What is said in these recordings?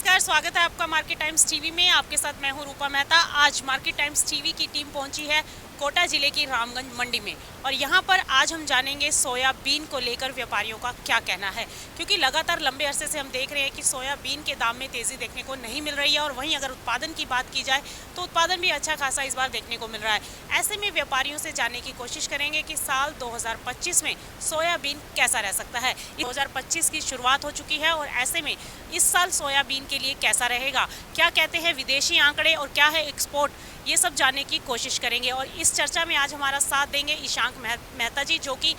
नमस्कार, स्वागत है आपका मार्केट टाइम्स टीवी में। आपके साथ मैं हूं रूपा मेहता। आज मार्केट टाइम्स टीवी की टीम पहुंची है कोटा जिले की रामगंज मंडी में और यहां पर आज हम जानेंगे सोयाबीन को लेकर व्यापारियों का क्या कहना है, क्योंकि लगातार लंबे अरसे से हम देख रहे हैं कि सोयाबीन के दाम में तेज़ी देखने को नहीं मिल रही है और वहीं अगर उत्पादन की बात की जाए तो उत्पादन भी अच्छा खासा इस बार देखने को मिल रहा है। ऐसे में व्यापारियों से जानने की कोशिश करेंगे कि साल 2025 में सोयाबीन कैसा रह सकता है। 2025 की शुरुआत हो चुकी है और ऐसे में इस साल सोयाबीन के लिए कैसा रहेगा, क्या कहते हैं विदेशी आंकड़े और क्या है एक्सपोर्ट, ये सब जानने की कोशिश करेंगे। और इस चर्चा में आज हमारा साथ देंगे ईशांक मेहता जी, जो कि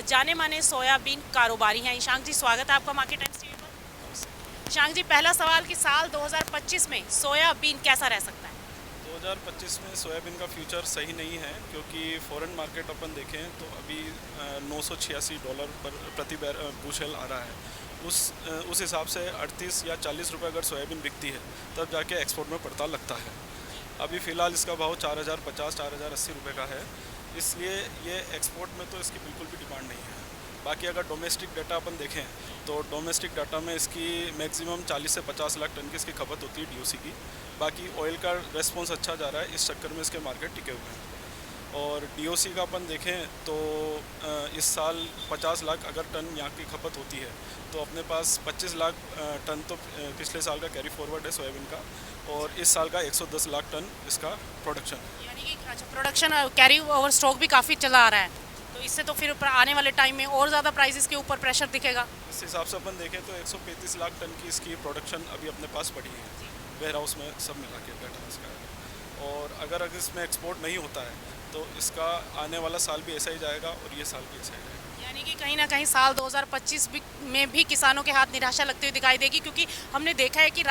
जाने माने सोयाबीन कारोबारी हैं। ईशांक जी, स्वागत है आपका मार्केट टाइम्स टीवी पर। ईशांक जी, पहला सवाल कि साल 2025 में सोयाबीन कैसा रह सकता है? 2025 में सोयाबीन का फ्यूचर सही नहीं है, क्योंकि फॉरेन मार्केट अपन देखें तो अभी $986 पर प्रति बुशेल आ रहा है। उस हिसाब से 38 या 40 रुपये अगर सोयाबीन बिकती है तब जाके एक्सपोर्ट में पड़ता लगता है। अभी फ़िलहाल इसका भाव 4050 4080 रुपये का है, इसलिए ये एक्सपोर्ट में तो इसकी बिल्कुल भी डिमांड नहीं है। बाकी अगर डोमेस्टिक डाटा अपन देखें तो डोमेस्टिक डाटा में इसकी मैक्सिमम 40 से 50 लाख टन की इसकी खपत होती है डीओसी की। बाकी ऑयल का रेस्पॉन्स अच्छा जा रहा है, इस चक्कर में इसके मार्केट टिके हुए हैं। और डीओसी का अपन देखें तो इस साल 50 लाख अगर टन यहाँ की खपत होती है तो अपने पास 25 लाख टन तो पिछले साल का कैरी फॉरवर्ड है सोयाबीन का, और इस साल का 110 लाख टन इसका प्रोडक्शन है। यानी कि अच्छा, प्रोडक्शन कैरी ओवर स्टॉक भी काफ़ी चला आ रहा है, तो इससे तो फिर आने वाले टाइम में और ज़्यादा प्राइसेस के ऊपर प्रेशर दिखेगा। इस हिसाब से अपन देखें तो 135 लाख टन की इसकी प्रोडक्शन अभी अपने पास पड़ी है, वेयर हाउस में सब मिला के डाटा इसका है। और अगर इसमें एक्सपोर्ट नहीं होता है तो इसका आने वाला साल भी ऐसा ही जाएगा और ये साल भी ऐसा ही जाएगा। यानी कि कहीं ना कहीं साल 2025 में भी किसानों के हाथ निराशा लगती हुई दिखाई देगी, क्योंकि हमने देखा है कि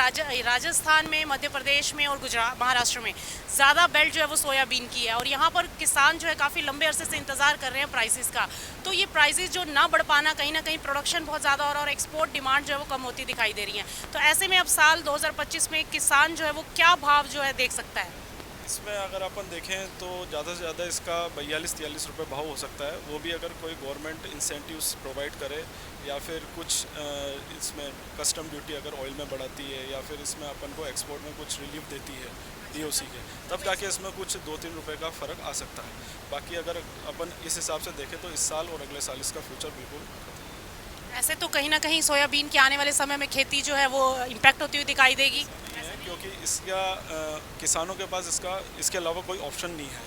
राजस्थान में, मध्य प्रदेश में और गुजरात, महाराष्ट्र में ज़्यादा बेल्ट जो है वो सोयाबीन की है और यहाँ पर किसान जो है काफ़ी लंबे अरसे से इंतज़ार कर रहे हैं प्राइसेस का। तो ये प्राइसेस जो ना बढ़ पाना, कहीं ना कहीं प्रोडक्शन बहुत ज़्यादा और एक्सपोर्ट डिमांड जो है वो कम होती दिखाई दे रही है। तो ऐसे में अब साल 2025 में किसान जो है वो क्या भाव जो है देख सकता है? इसमें अगर अपन देखें तो ज़्यादा से ज़्यादा इसका 42-43 रुपये भाव हो सकता है, वो भी अगर कोई गवर्नमेंट इंसेंटिव्स प्रोवाइड करे या फिर कुछ इसमें कस्टम ड्यूटी अगर ऑयल में बढ़ाती है या फिर इसमें अपन को एक्सपोर्ट में कुछ रिलीफ देती है डीओसी के, तब जाके इसमें कुछ 2-3 रुपये का फ़र्क आ सकता है। बाकी अगर अपन इस हिसाब से देखें तो इस साल और अगले साल इसका फ्यूचर बिल्कुल ऐसे तो कहीं ना कहीं सोयाबीन के आने वाले समय में खेती जो है वो इम्पैक्ट होती हुई दिखाई देगी, क्योंकि इसका किसानों के पास इसके अलावा कोई ऑप्शन नहीं है।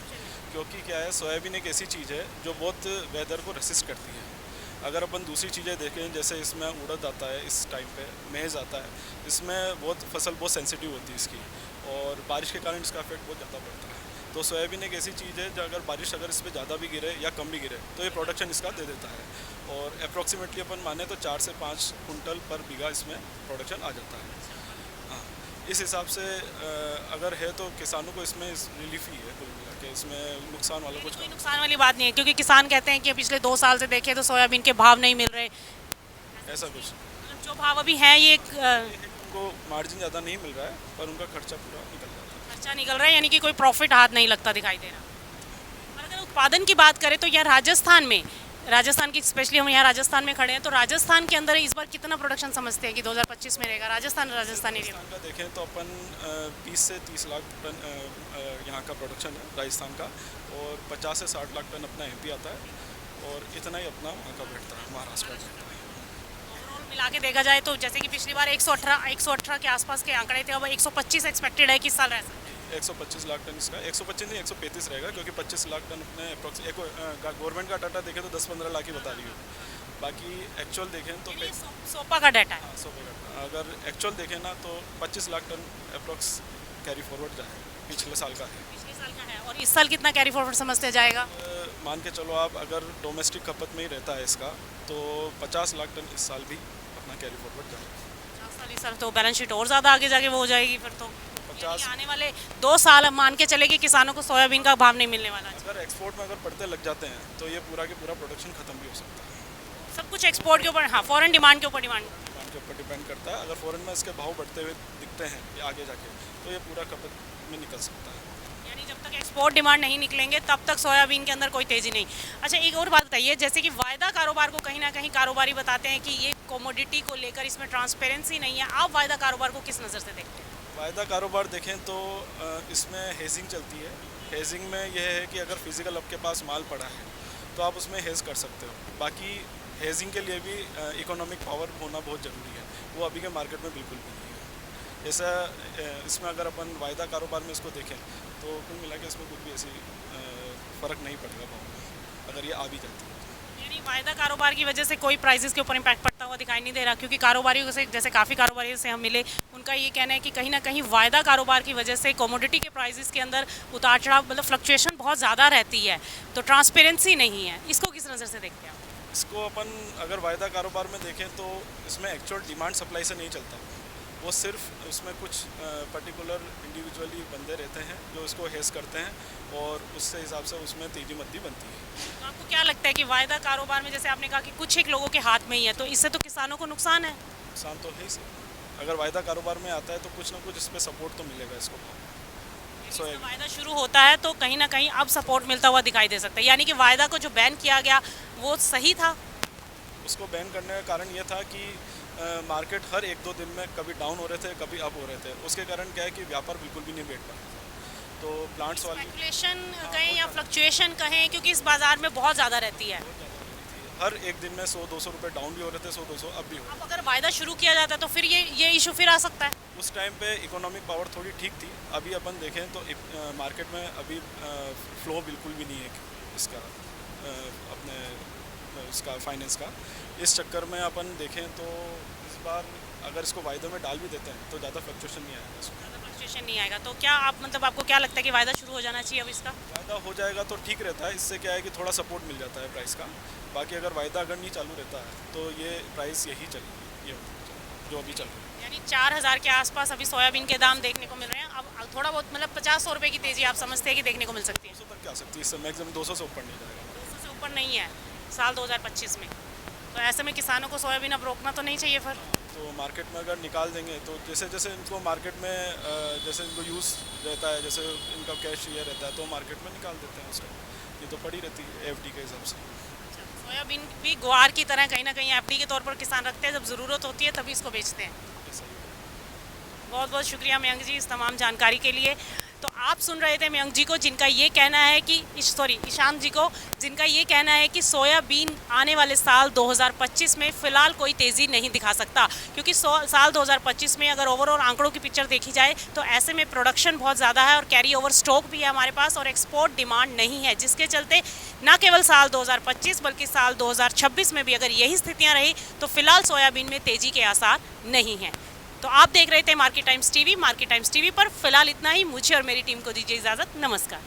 क्योंकि क्या है, सोयाबीन एक ऐसी चीज़ है जो बहुत वेदर को रेसिस्ट करती है। अगर अपन दूसरी चीज़ें देखें, जैसे इसमें उड़द आता है, इस टाइम पे मेज़ आता है, इसमें फसल बहुत सेंसिटिव होती है इसकी, और बारिश के कारण इसका इफेक्ट बहुत ज़्यादा पड़ता है। तो सोयाबीन एक ऐसी चीज़ है जो अगर इस पर ज़्यादा भी गिरे या कम भी गिरे तो ये प्रोडक्शन इसका दे देता है, और अप्रॉक्सीमेटली अपन माने तो 4 से 5 कुंटल पर बीघा इसमें प्रोडक्शन आ जाता है। हाँ, इस हिसाब से अगर है तो किसानों को इसमें रिलीफ ही है कुल मिला के, इसमें नुकसान वाला कुछ कोई नुकसान वाली बात नहीं है, क्योंकि किसान कहते हैं कि पिछले 2 साल से देखें तो सोयाबीन के भाव नहीं मिल रहे, ऐसा कुछ जो भाव अभी हैं ये उनको मार्जिन ज़्यादा नहीं मिल रहा है, पर उनका खर्चा पूरा निकल जाता है। खर्चा निकल रहा है, यानी कि कोई प्रॉफिट हाथ नहीं लगता दिखाई दे रहा। और अगर उत्पादन की बात करें तो यह राजस्थान की स्पेशली हम यहाँ राजस्थान में खड़े हैं, तो राजस्थान के अंदर इस बार कितना प्रोडक्शन समझते हैं कि 2025 में रहेगा राजस्थान एरिया का देखें तो अपन 20 से 30 लाख टन यहाँ का प्रोडक्शन है राजस्थान का, और 50 से 60 लाख टन अपना एमपी आता है, और इतना ही अपना वहाँ का बैठता है, महाराष्ट्र का बैठता है। ओवरऑल मिला के देखा जाए तो जैसे कि पिछली बार 118 के आसपास के आंकड़े थे, अब 125 एक्सपेक्टेड है कि इस साल रह सकते हैं। 125 लाख टन इसका, 125 नहीं 135 रहेगा, क्योंकि 25 लाख टन अपने गवर्नमेंट का डाटा देखें तो 10-15 लाख ही बता रही है। बाकी एक्चुअल देखें तो सोपा का डाटा है। हाँ, 100 का डाटा अगर एक्चुअल देखें ना तो 25 lakh ton approx carry forward जाए, पिछले साल का है। पिछले साल का है, और इस साल कितना कैरी फॉरवर्ड समझते जाएगा? मान के चलो आप, अगर डोमेस्टिक खपत में ही रहता है इसका तो 50 लाख टन इस साल भी अपना कैरी फॉरवर्ड जाएगा। 50 साल इस साल तो बैलेंस शीट और ज़्यादा आगे जाके वो हो जाएगी फिर तो। 50 आने वाले 2 साल मान के चले कि किसानों को सोयाबीन का भाव नहीं मिलने वाला है। अगर एक्सपोर्ट में अगर पड़ते लग जाते हैं तो ये पूरा के पूरा प्रोडक्शन खत्म भी हो सकता है। सब कुछ एक्सपोर्ट के ऊपर, हाँ, फॉरेन डिमांड के ऊपर डिमांड। उसके ऊपर डिपेंड करता है। अगर फ़ॉरेन में इसके भाव बढ़ते हुए दिखते हैं या आगे जाके, तो ये पूरा खपत में निकल सकता है। यानी जब तक एक्सपोर्ट डिमांड नहीं निकलेंगे तब तक सोयाबीन के अंदर कोई तेज़ी नहीं। अच्छा, एक और बात बताइए, जैसे कि वायदा कारोबार को कहीं ना कहीं कारोबारी बताते हैं कि ये कमोडिटी को लेकर इसमें ट्रांसपेरेंसी नहीं है, आप वायदा कारोबार को किस नज़र से देखते हैं? वायदा कारोबार देखें तो इसमें हेजिंग चलती है। हेजिंग में यह है कि अगर फिज़िकल आपके पास माल पड़ा है तो आप उसमें हेज कर सकते हो। बाकी हेजिंग के लिए भी इकोनॉमिक पावर होना बहुत ज़रूरी है, वो अभी के मार्केट में बिल्कुल भी नहीं है। ऐसा इसमें अगर अपन वायदा कारोबार में इसको देखें तो कुल मिला के इसमें कुछ भी ऐसी फ़र्क नहीं पड़ेगा भाव में, अगर ये आ भी जाती है। यानी वायदा कारोबार की वजह से कोई प्राइसेस के ऊपर इम्पैक्ट पड़ता हुआ दिखाई नहीं दे रहा, क्योंकि कारोबारियों से, जैसे काफ़ी कारोबारियों से हम मिले, उनका ये कहना है कि कहीं ना कहीं वायदा कारोबार की वजह से कमोडिटी के प्राइसेस के अंदर उतार चढ़ाव, मतलब फ्लक्चुएशन बहुत ज़्यादा रहती है, तो ट्रांसपेरेंसी नहीं है। इसको किस नज़र से देखते हैं आप? इसको अपन अगर वायदा कारोबार में देखें तो इसमें एक्चुअल डिमांड सप्लाई से नहीं चलता, वो सिर्फ उसमें कुछ पर्टिकुलर इंडिविजुअली बंदे रहते हैं जो इसको हेज करते हैं और उससे हिसाब से उसमें तेजी मद्दी बनती है। तो आपको क्या लगता है कि वायदा कारोबार में, जैसे आपने कहा कि कुछ एक लोगों के हाथ में ही है, तो इससे तो किसानों को नुकसान है? नुकसान तो है ही सर, अगर वायदा कारोबार में आता है तो कुछ ना कुछ इस पर सपोर्ट तो मिलेगा इसको। इसमें वायदा शुरू होता है तो कहीं ना कहीं अब सपोर्ट मिलता हुआ दिखाई दे सकता है, यानी कि वायदा को जो बैन किया गया वो सही था। उसको बैन करने का कारण ये था कि मार्केट हर 1-2 दिन में कभी डाउन हो रहे थे, कभी अप हो रहे थे। उसके कारण क्या है कि व्यापार बिल्कुल भी नहीं बैठ पा रहा था। तो प्लांट्स वाली स्पेकुलेशन कहें या फ्लक्चुएशन कहें, क्योंकि इस बाजार में बहुत ज़्यादा रहती है। हर एक दिन में 100-200 रुपये डाउन भी हो रहे थे, 100-200 अब भी हो रहे अब अगर वायदा शुरू किया जाता है तो फिर ये इशू फिर आ सकता है। थे। उस टाइम पे इकोनॉमिक पावर थोड़ी ठीक थी। अभी अपन देखें तो मार्केट में अभी फ्लो बिल्कुल भी नहीं है इसका, अपने उसका फाइनेंस का। इस चक्कर में अपन देखें तो इस बार अगर इसको वायदे में डाल भी देते हैं तो ज़्यादा फ्लक्चुएशन नहीं आएगा इसमें। ज़्यादा फ्लक्चुएशन नहीं आएगा, तो क्या आप, मतलब आपको क्या लगता है कि वायदा शुरू हो जाना चाहिए अब इसका? वायदा हो जाएगा तो ठीक रहता है, इससे क्या है कि थोड़ा सपोर्ट मिल जाता है प्राइस का। बाकी अगर वायदा अगर नहीं चालू रहता है तो ये प्राइस यही चलेगी, ये जो अभी चल रहा है। यानी 4000 के आसपास अभी सोयाबीन के दाम देखने को मिल रहे हैं। अब थोड़ा बहुत, मतलब 50-100 रुपये की तेज़ी आप समझते हैं कि देखने को मिल सकती है? 200 तक क्या आ सकती है, इससे मैक्सिमम 200 से ऊपर नहीं जाएगा। 200 से ऊपर नहीं है साल 2025 में, तो ऐसे में किसानों को सोयाबीन अब रोकना तो नहीं चाहिए फिर? तो मार्केट में अगर निकाल देंगे तो जैसे जैसे इनको मार्केट में जैसे इनको यूज़ रहता है, जैसे इनका कैश ये रहता है तो मार्केट में निकाल देते हैं उस टाइम। ये तो पड़ी रहती है एफडी के हिसाब से। सोयाबीन भी ग्वार की तरह कहीं ना कहीं एफडी के तौर पर किसान रखते हैं, जब ज़रूरत होती है तभी इसको बेचते हैं। ऐसा ही है। बहुत बहुत शुक्रिया मयंक जी इस तमाम जानकारी के लिए। तो आप सुन रहे थे मयंक जी को, जिनका ये कहना है कि ईशान जी को, जिनका ये कहना है कि सोयाबीन आने वाले साल 2025 में फ़िलहाल कोई तेज़ी नहीं दिखा सकता, क्योंकि साल 2025 में अगर ओवरऑल आंकड़ों की पिक्चर देखी जाए तो ऐसे में प्रोडक्शन बहुत ज़्यादा है और कैरी ओवर स्टॉक भी है हमारे पास और एक्सपोर्ट डिमांड नहीं है, जिसके चलते न केवल साल 2025 बल्कि साल 2026 में भी अगर यही स्थितियाँ रही तो फिलहाल सोयाबीन में तेज़ी के आसार नहीं हैं। तो आप देख रहे थे market times TV. Market times TV पर फिलहाल इतना ही। मुझे और मेरी टीम को दीजिए इजाज़त। नमस्कार।